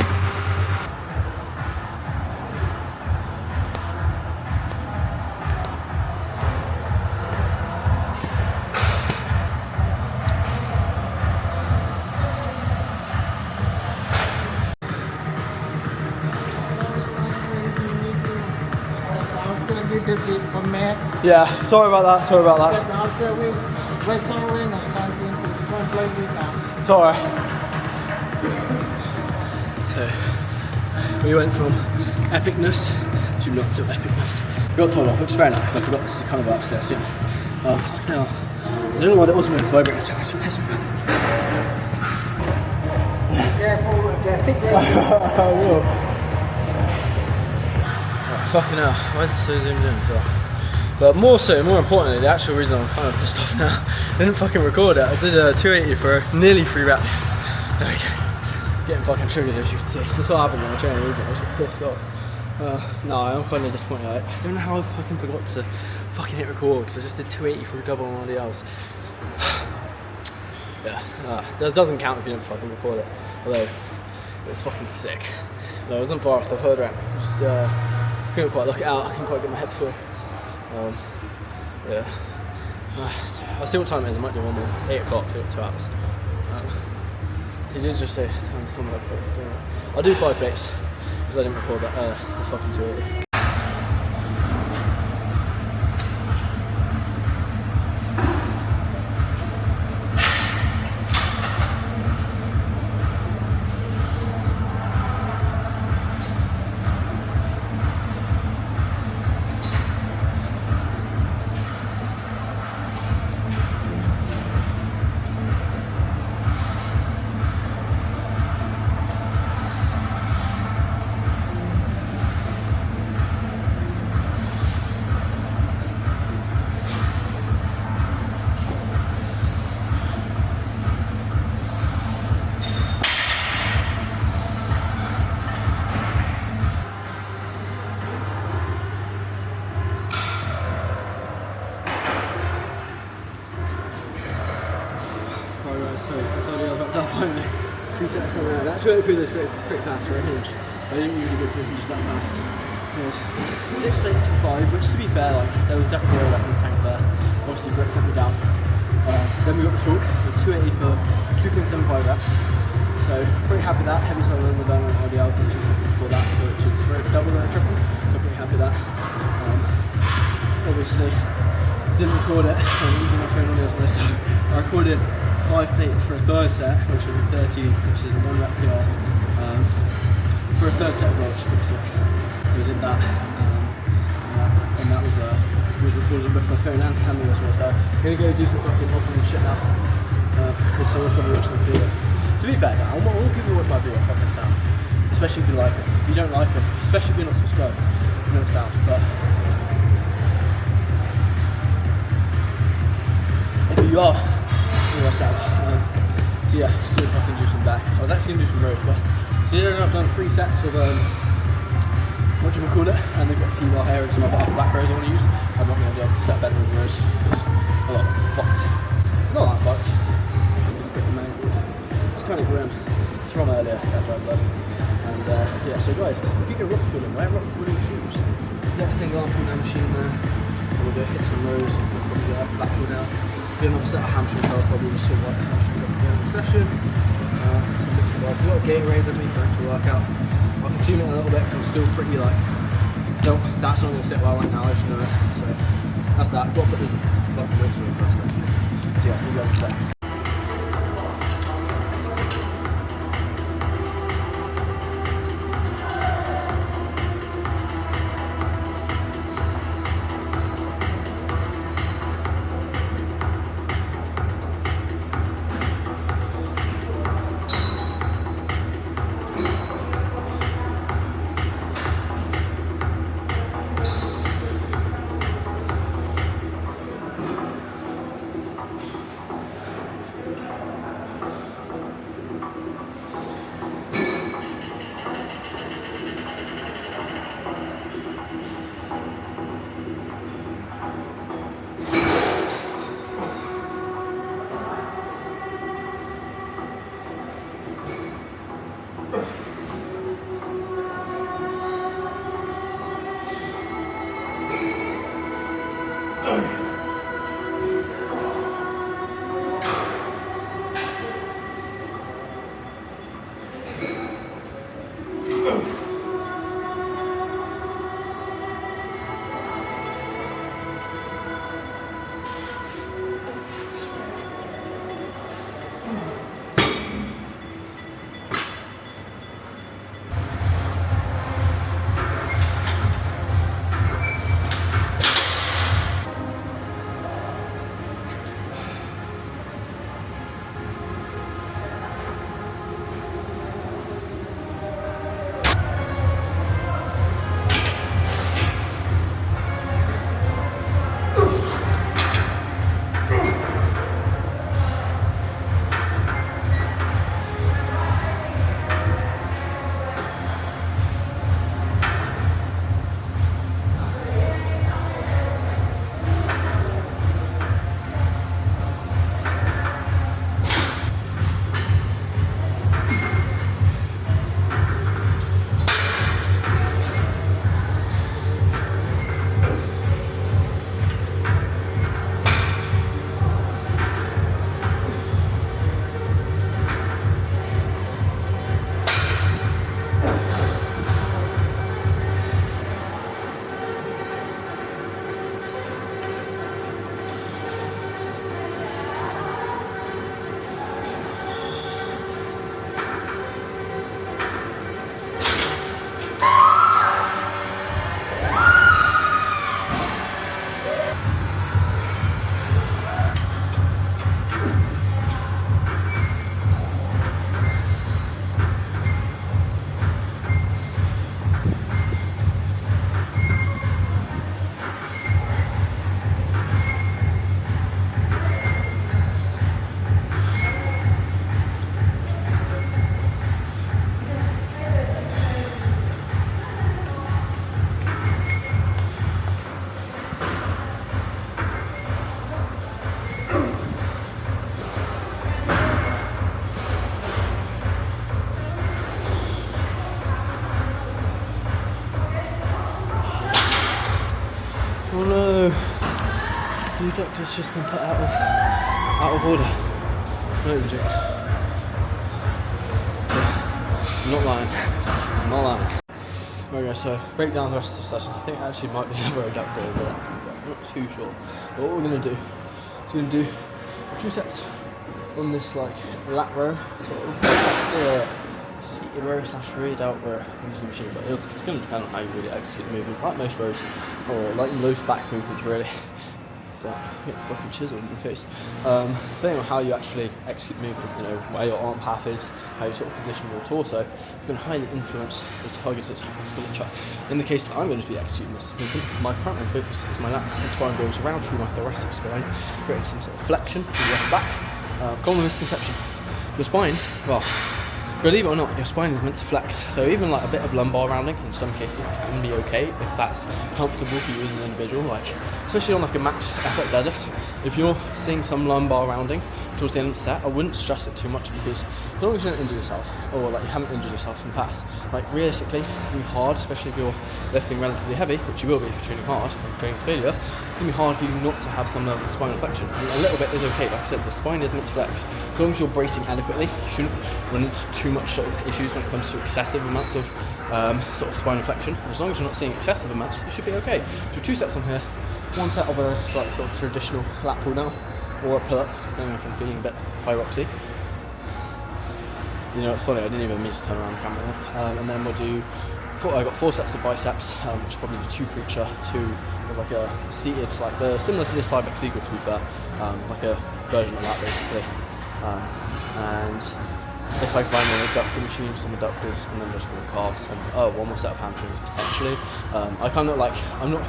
yeah, sorry about that. It's alright. So, we went from epicness to not so epicness. We got told off, which is fair enough, because I forgot this is kind of upstairs, yeah. Now, I don't know why that wasn't meant to vibrate so much. I will. Fucking hell, why is it so zoomed in? So. But more importantly, the actual reason I'm kind of pissed off now, I didn't fucking record it. I did a 280 for nearly 3 reps. There we go. Getting fucking triggered, as you can see. That's what happened when I trained, I was just pissed off. No, I'm kind of disappointed. I don't know how I fucking forgot to fucking hit record, because I just did 280 for a double on all the else. Yeah, that doesn't count if you don't fucking record it. Although, it's fucking sick. No, it wasn't far off the third round. Just couldn't quite look it out. I couldn't quite get my head through. Yeah. I'll see what time it is. I might do one more. It's 8 o'clock, so 2 hours. He did just say tell me I'll do 5 plates because I didn't record that the fucking too early. Finally, 3 sets on there. That's really cool, pretty fast for a hinge. I didn't usually go for a hinge that fast. It was 6 plates for 5, which to be fair, like, there was definitely a left in the tank there. Obviously Brick put me down. Then we got the stalk with 280 for 2.75 reps. So pretty happy with that. Heavy solo on the bone on RDL, which is before that, which is very double than a triple. So pretty happy with that. Obviously didn't record it, I'm using my phone on this way, so I recorded 5 plates for a third set, which was a 30, which is a 1 rep PR, for a third set as well, which is pretty sick. So we did that, and that was recorded with my phone and me as well. So I'm gonna go do some fucking hopping and shit now, because someone probably watching this video. To be fair, all people who watch my video fucking sound, especially if you like it. If you don't like it, especially if you're not subscribed, you know it sounds. But if you are, so yeah, still fucking do some back. I was actually gonna do some rows, but so yeah, I've done 3 sets of what do you call it? And they've got T-bar hair and some other back rows I want to use. I'm not gonna do a set better than rows because a lot fucked. Not that fucked. It's kind of grim. It's from earlier, that dry blood. And yeah, so guys, if you go rock cooling, wear rock cooling shoes. Get a single arm from that machine there. And we'll go hit some rows. We'll probably go back pull down. Do another set of hamstring curls, probably just sort of like a hamstring curl during the session. Some bits and bobs. We've got a Gatorade with me for extra workout. I can tune it a little bit because I'm still pretty like, that's not going to sit well right now, I just know it. So that's that. I've got to put the fucking weights in first though. So yeah, see you guys in a sec. abductor's just been put out of order. Don't even joke. I'm not lying. I'm not lying. There we go, so break down the rest of the session. I think it actually might be another abductor over that, I'm not too sure. But what we're going to do is we're going to do 2 sets on this like lat row, sort of seated row slash read out row using the machine, but it's going to depend on how you really execute the movement, like most rows, or like most back movements really. But get fucking chiseled in your face. Depending on how you actually execute movements, you know, where your arm path is, how you sort of position your torso, it's going to highly influence the targeted musculature. In the case that I'm going to be executing this movement, my primary focus is my lats and spine goes around through my thoracic spine, creating some sort of flexion through the upper back. Common misconception. Your spine, well, believe it or not, your spine is meant to flex. So even like a bit of lumbar rounding in some cases can be okay if that's comfortable for you as an individual. Like, especially on like a max effort deadlift, if you're seeing some lumbar rounding towards the end of the set, I wouldn't stress it too much, because as long as you don't injure yourself, or like you haven't injured yourself in the past, like realistically, it's going to be hard, especially if you're lifting relatively heavy, which you will be if you're training hard and training failure. It's going to be hard for you not to have some level of spinal flexion. I mean, a little bit is okay, like I said, the spine is meant to flex. As long as you're bracing adequately, you shouldn't run into too much sort of issues when it comes to excessive amounts of sort of spinal flexion. As long as you're not seeing excessive amounts, you should be okay. So 2 sets on here, 1 set of a like, sort of traditional lat pull down, or a pull up, depending if I'm feeling a bit pyroxy. You know, it's funny, I didn't even mean to turn around the camera there. And then we'll do, I got 4 sets of biceps, which is probably the 2 preacher, 2 was like a seated, like the similar to this Cybex Eagle to be fair, like a version of that basically. And if I find an adductor machine, some adductors, and then just for the calves, and 1 more set of hamstrings potentially. I kind of like, I don't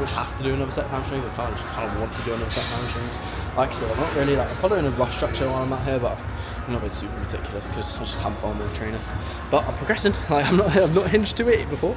have to do another set of hamstrings, I kind of want to do another set of hamstrings. Like I said, I'm not really like, I'm following a rough structure while I'm out here, but I'm not being super meticulous because I just haven't found with a trainer. But I'm progressing, like I'm not hinged to it before.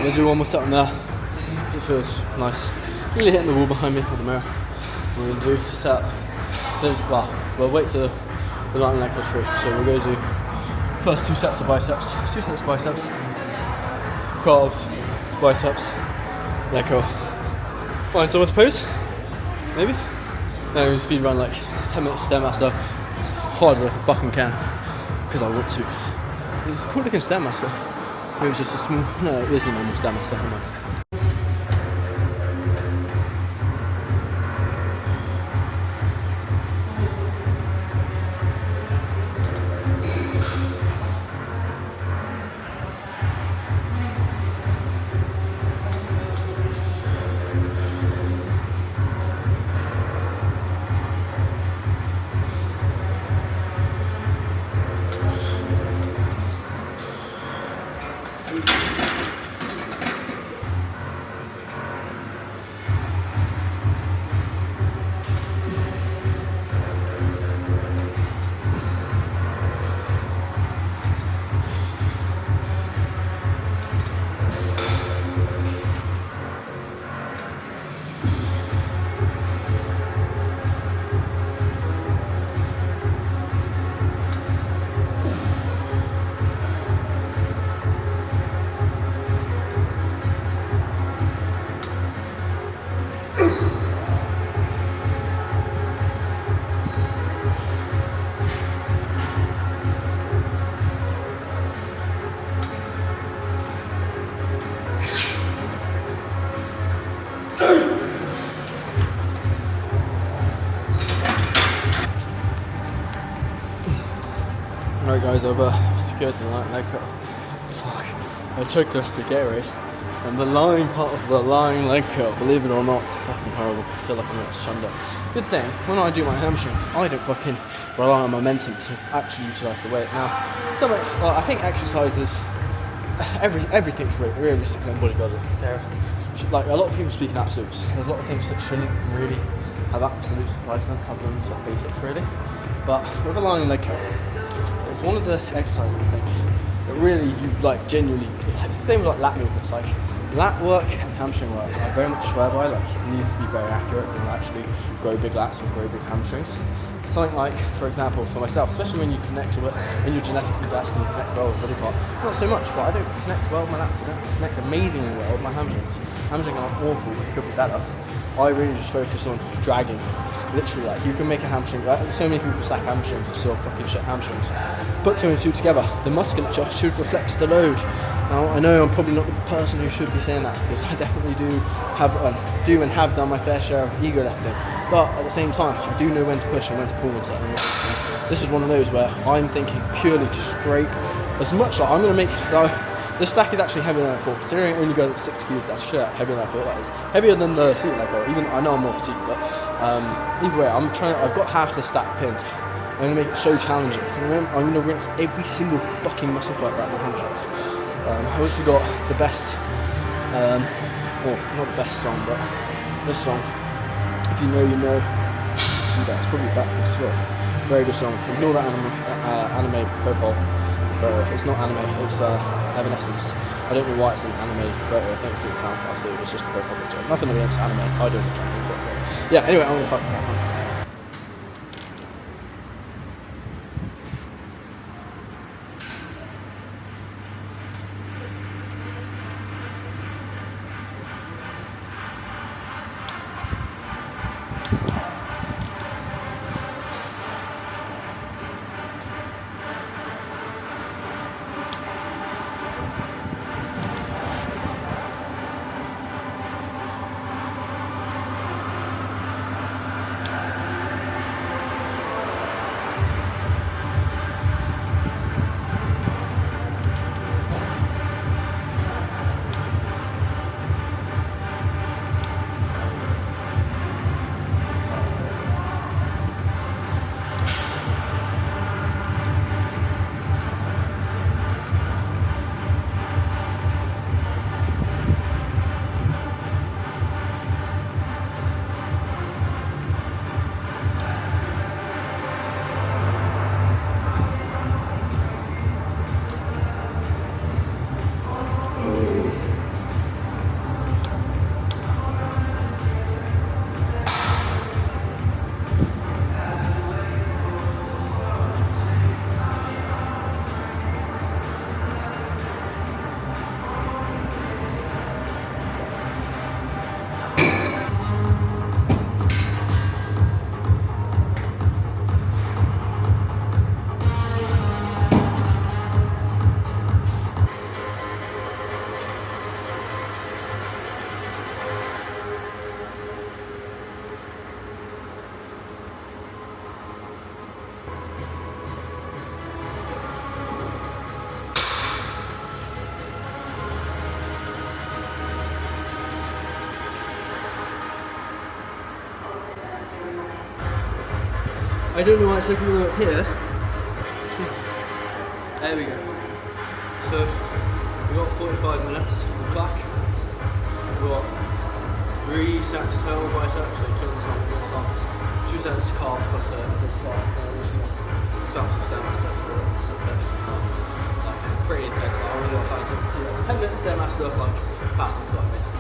I'm gonna do one more set on there. It feels nice. Really hitting the wall behind me with the mirror. We're gonna do set. So well, we'll wait till the line leg goes through. So we're gonna do first 2 sets of biceps, 2 sets of biceps, calves, biceps, leg curl. Find someone to pose, maybe. No, we speed run like 10 minutes Stairmaster, hard as I fucking can, because I want to. It's called like a Stairmaster. It was just a small, no, it is a normal Stairmaster. Alright guys, I've secured the leg cut. Fuck. I choked the rest of the Gatorade. And the lying part of the lying leg cut, believe it or not, it's fucking horrible. I feel like I'm gonna shunned it. Good thing, when I do my hamstrings, I don't fucking rely on momentum to actually utilise the weight. Now, I think exercises, everything's realistic in bodybuilding. Like a lot of people speak in absolutes. There's a lot of things that shouldn't really have absolutes applied to them, other than like basics really. But with a lying leg cut, it's one of the exercises I think that really you like genuinely. It's the same with like lat movements. Like lat work and hamstring work, I very much swear by. Like it needs to be very accurate and actually grow big lats and grow big hamstrings. Something like, for example, for myself, especially when you connect to it, when you're genetically blessed and you connect well with body part, not so much, but I don't connect well with my lats. I don't connect amazingly well with my hamstrings. Hamstrings are awful, but it could be better. I really just focus on dragging. Literally, like, you can make a hamstring, like, so many people stack hamstrings and still fucking shit hamstrings. Put 2 and 2 together, the musculature should reflect the load. Now, I know I'm probably not the person who should be saying that, because I definitely do and have done my fair share of ego lifting. But at the same time, I do know when to push and when to pull with certain lifts. This is one of those where I'm thinking purely to scrape as much, like, I'm going to make, this stack is actually heavier than I thought. Considering it only goes up 6 kilos, that's actually heavier than I thought that is. Heavier than the seat leg roll. Even I know I'm more fatigued, but either way, I've got half the stack pinned. I'm gonna make it so challenging. I'm gonna rinse every single fucking muscle fiber out of my hamstrings. I also got the best, well, not the best song, but this song. If you know, you know. See that? It's probably backwards as well. Very good song. Ignore that anime profile. It's not anime, it's Evanescence. I don't know why it's an anime photo. I think it's good sound. Absolutely, it's just a profile picture. Nothing against anime. I don't enjoy anime, but yeah. Anyway, I'm gonna fucking crack on. I don't know why it's looking a little here. There we go. So we've got 45 minutes on the clock. We've got 3 sets total biceps, so 200 minutes on. 2 sets calves plus the spams of stem stuff for something like pretty intense. Like, I really got high intensity. Like 10 minutes stem stuff, like fast and stuff basically.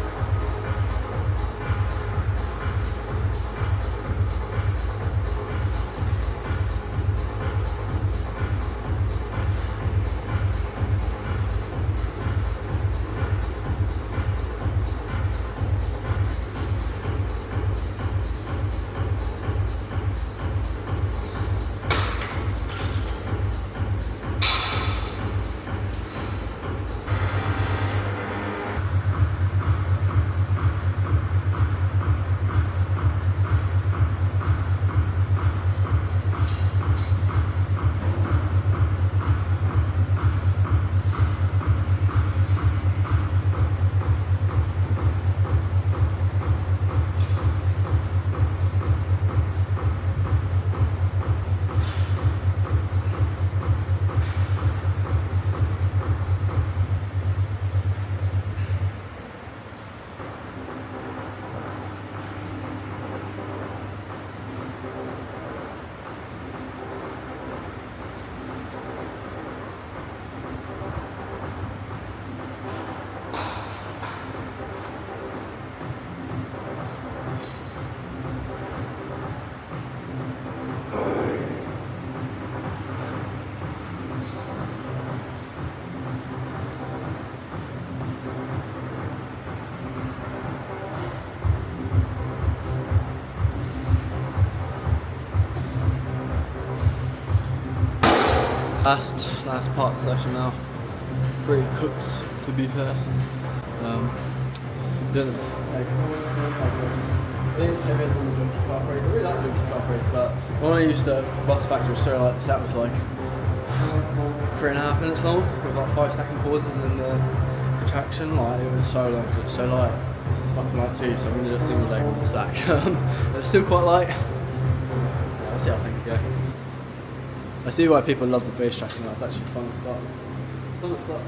Last part of the session now. Pretty cooked, to be fair. Doing this heavier than the junkie calf raise. I really like junkie calf raise, but when I used to bus factor was so like that was like 3.5 minutes long with like 5-second pauses in the contraction. Like it was so long because it's so light. It's fucking light too, so I'm gonna do a single leg with the stack. It's still quite light. Yeah, we'll see how things go. I see why people love the face tracking. That's actually fun stuff. Fun stuff.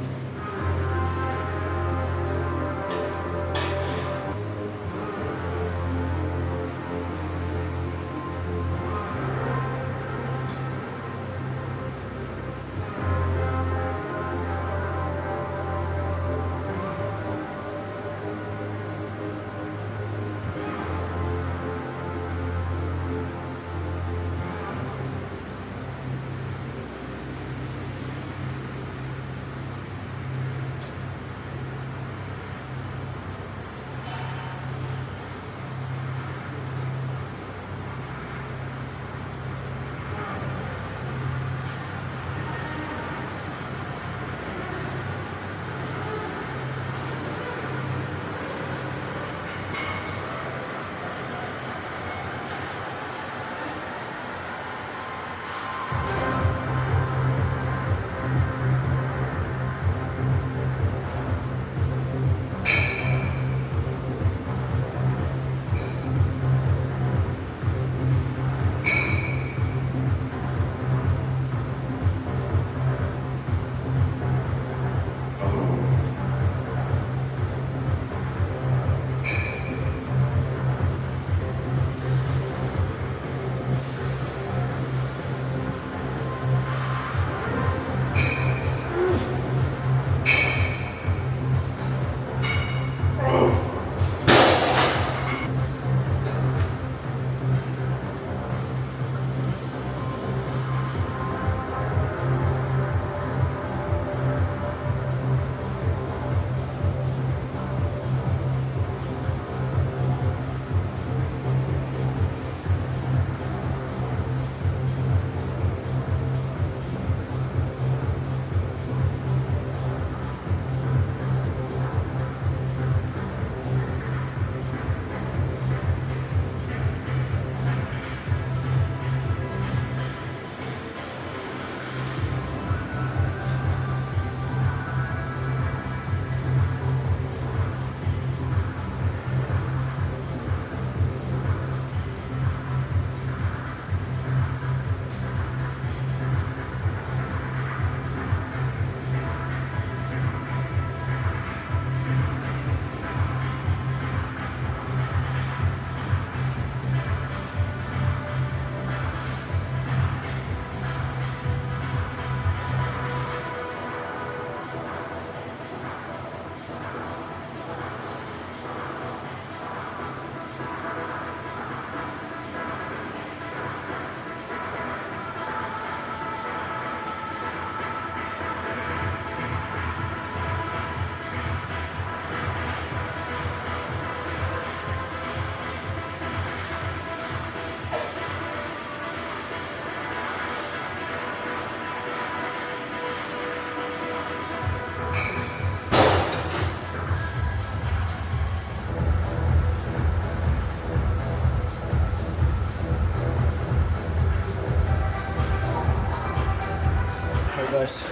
guys.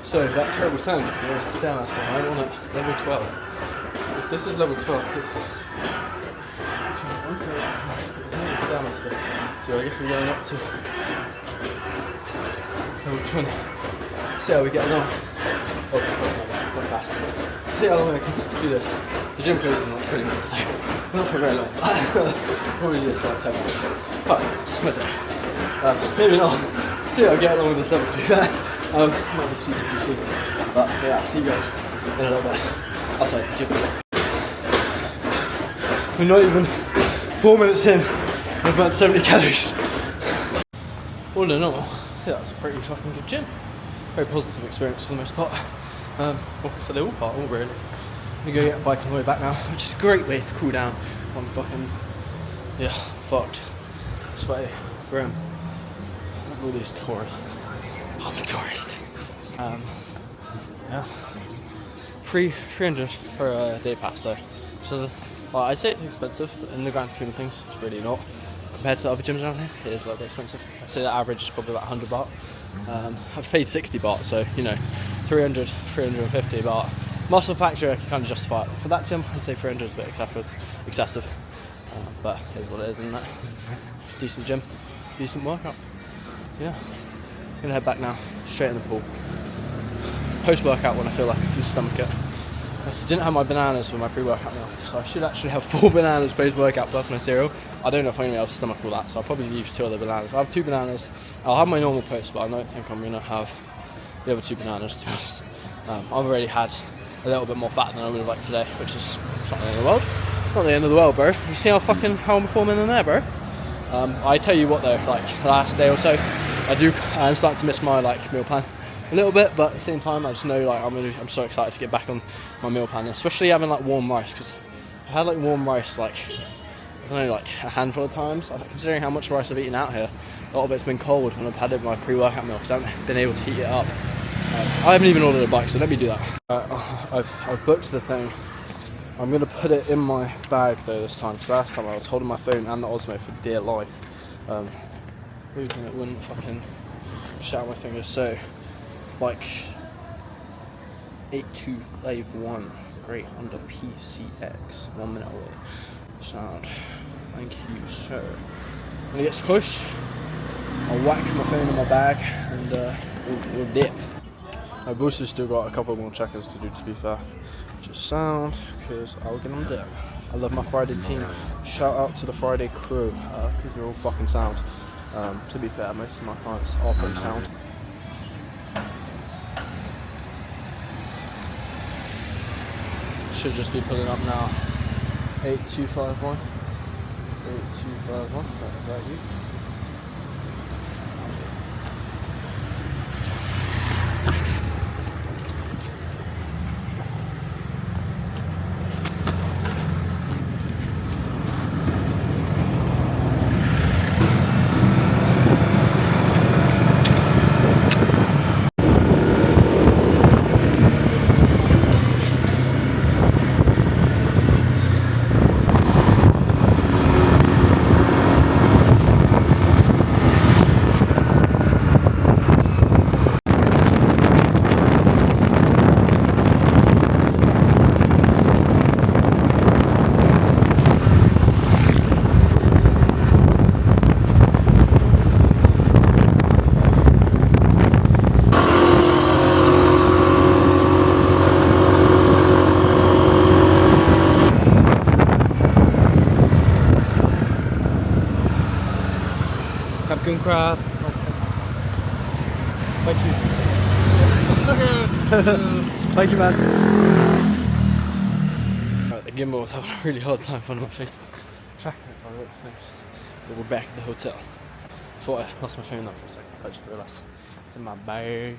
So that terrible sound, you know, it's the Stairmaster. I'm on at level 12. If this is level 12, this is Stairmaster. So I guess we're going up to level 20. See how we get along. Oh, it's quite fast. See how long I can do this. The gym closes in like 20 minutes, so not for very long. Probably just like 10 minutes. But maybe not. See how I get along with this level, to be fair. Might be speaking too soon. But yeah, see you guys in a little bit. Outside the gym. We're not even 4 minutes in. We've burnt 70 calories. All in all, see, that was a pretty fucking good gym. Very positive experience for the most part. Well, for the all part, all really. I'm gonna go get a bike on the way back now, which is a great way to cool down on fucking, yeah, fucked, sweaty, grim. Look at all these tourists. I'm a tourist. Yeah. 300 for a day pass though. So, well, I'd say it's expensive, but in the grand scheme of things, it's really not. Compared to the other gyms around here, it is a little bit expensive. I'd say the average is probably about 100 baht. I've paid 60 baht, so you know, 300, 350 baht. Muscle factor, I can kind of justify it. For that gym, I'd say 300 is a bit excessive. But it is what it is, isn't it? Decent gym, decent workout. Yeah. I'm gonna head back now, straight in the pool. Post-workout when I feel like I can stomach it. I didn't have my bananas with my pre-workout meal, so I should actually have 4 bananas post-workout plus my cereal. I don't know if I'm gonna be able to stomach all that, so I'll probably use 2 other bananas. I'll have 2 bananas. I'll have my normal post, but I don't think I'm gonna have the other 2 bananas, to be honest. I've already had a little bit more fat than I would have liked today, which is not the end of the world. Not the end of the world, bro. You see how I'm performing in there, bro? I tell you what though, like last day or so, I'm starting to miss my like meal plan a little bit, but at the same time I just know like I'm so excited to get back on my meal plan, especially having like warm rice, because I had like warm rice like I don't know, like a handful of times. Considering how much rice I've eaten out here, a lot of it's been cold when I've had it in my pre-workout meal because I haven't been able to heat it up. I haven't even ordered a bike, so let me do that. I've booked the thing. I'm going to put it in my bag though this time, because last time I was holding my phone and the Osmo for dear life. Hoping it wouldn't fucking shout my fingers. So, like 8251, great, under PCX, 1 minute away. Sound, thank you sir. When it gets pushed, I'll whack my phone in my bag and we'll dip. I've also still got a couple more checkers to do, to be fair. Just sound, because I'll get on dip. I love my Friday team. Shout out to the Friday crew, because you're all fucking sound. To be fair, most of my clients are pretty sound. Should just be pulling up now. 8251. 8251, is that you? Captain Crab. Thank you. Thank you, man. Right, the gimbal was having a really hard time finding my phone. Tracking it by those things. But we're back at the hotel. Thought I lost my phone there for a second. I just realised it's in my bag.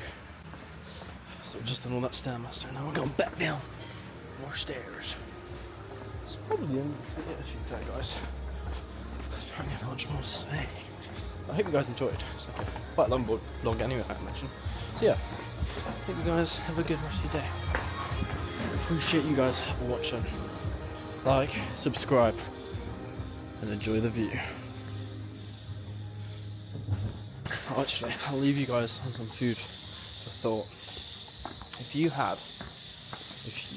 So we've just done all that Stairmaster, and now we're going back down more stairs. It's probably the end of the video, to be fair, guys. I don't have much more to say. I hope you guys enjoyed. It's like a quite long vlog anyway, I mentioned. So yeah, hope you guys have a good rest of your day. Appreciate you guys watching. Like, subscribe, and enjoy the view. Actually, I'll leave you guys on some food for thought. If you had,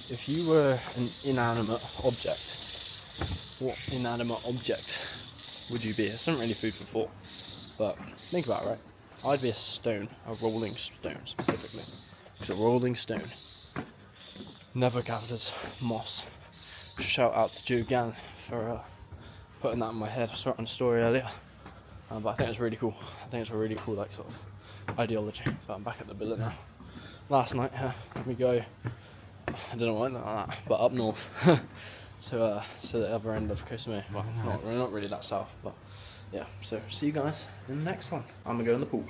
if you were an inanimate object, what inanimate object would you be? It's not really food for thought, but think about it, right? I'd be a stone, a rolling stone specifically, because a rolling stone never gathers moss. Shout out to Joe Gann for putting that in my head. I saw it on a story earlier, but I think it's really cool. I think it's a really cool like sort of ideology. But I'm back at the billet now. Last night we go, I don't know why like that, but up north to the other end of Koh Samui. Well, not really that south, but yeah. So see you guys in the next one. I'm gonna go in the pool.